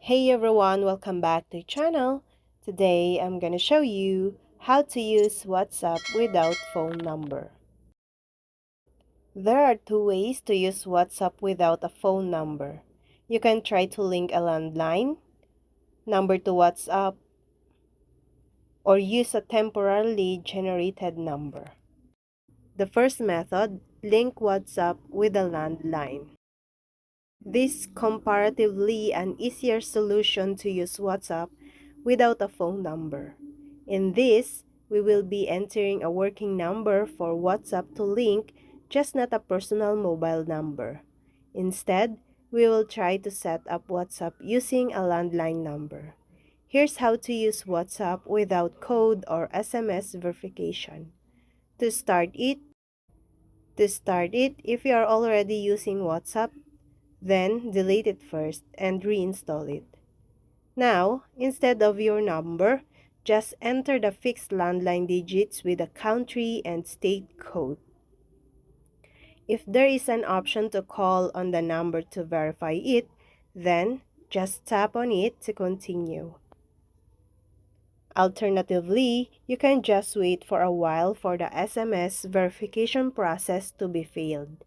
Hey everyone, welcome back to the channel. Today I'm gonna show you how to use WhatsApp without phone number. There are two ways to use WhatsApp without a phone number. You can try to link a landline number to WhatsApp or use a temporarily generated number. The first method, link WhatsApp with a landline. This comparatively an easier solution to use WhatsApp without a phone number. In this, we will be entering a working number for WhatsApp to link, just not a personal mobile number. Instead, we will try to set up WhatsApp using a landline number. Here's how to use WhatsApp without code or SMS verification. To start it, if you are already using WhatsApp, then delete it first and reinstall it. Now, instead of your number, just enter the fixed landline digits with a country and state code. If there is an option to call on the number to verify it, then just tap on it to continue. Alternatively, you can just wait for a while for the SMS verification process to be failed.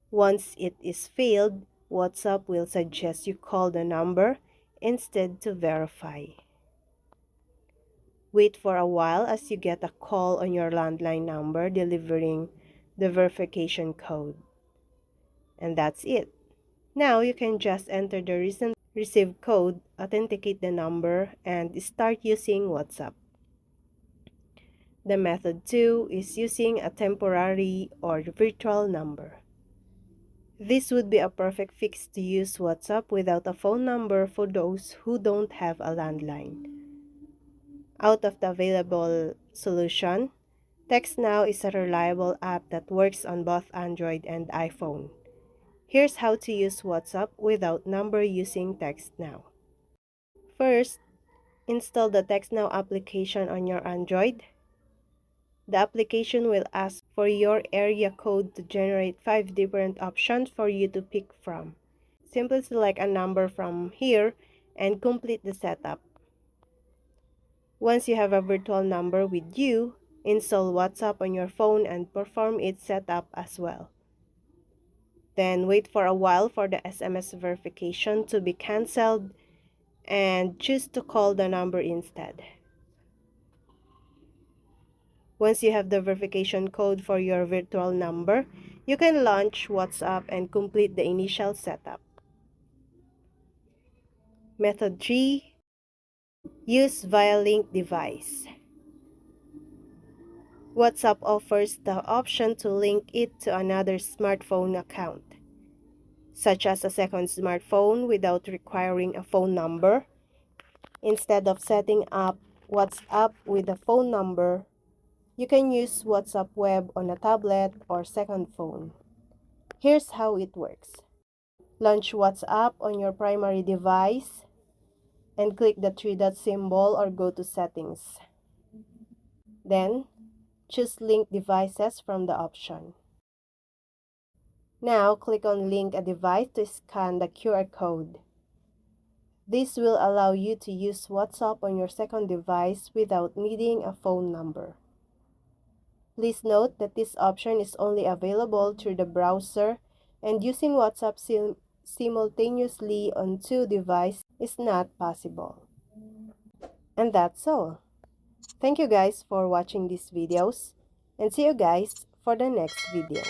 Once it is failed, WhatsApp will suggest you call the number instead to verify. Wait for a while as you get a call on your landline number delivering the verification code. And that's it. Now you can just enter the recent received code, authenticate the number, and start using WhatsApp. The method 2 is using a temporary or virtual number. This would be a perfect fix to use WhatsApp without a phone number for those who don't have a landline. Out of the available solution, TextNow is a reliable app that works on both Android and iPhone. Here's how to use WhatsApp without number using TextNow. First, install the TextNow application on your Android. The application will ask for your area code to generate 5 different options for you to pick from. Simply select a number from here and complete the setup. Once you have a virtual number with you, install WhatsApp on your phone and perform its setup as well. Then wait for a while for the SMS verification to be cancelled and choose to call the number instead. Once you have the verification code for your virtual number, you can launch WhatsApp and complete the initial setup. Method 3. Use via link device. WhatsApp offers the option to link it to another smartphone account, such as a second smartphone without requiring a phone number. Instead of setting up WhatsApp with a phone number, you can use WhatsApp Web on a tablet or second phone. Here's how it works. Launch WhatsApp on your primary device and click the three-dot symbol or go to Settings. Then, choose Link Devices from the option. Now, click on Link a device to scan the QR code. This will allow you to use WhatsApp on your second device without needing a phone number. Please note that this option is only available through the browser, and using WhatsApp simultaneously on two devices is not possible. And that's all. Thank you guys for watching these videos, and see you guys for the next video.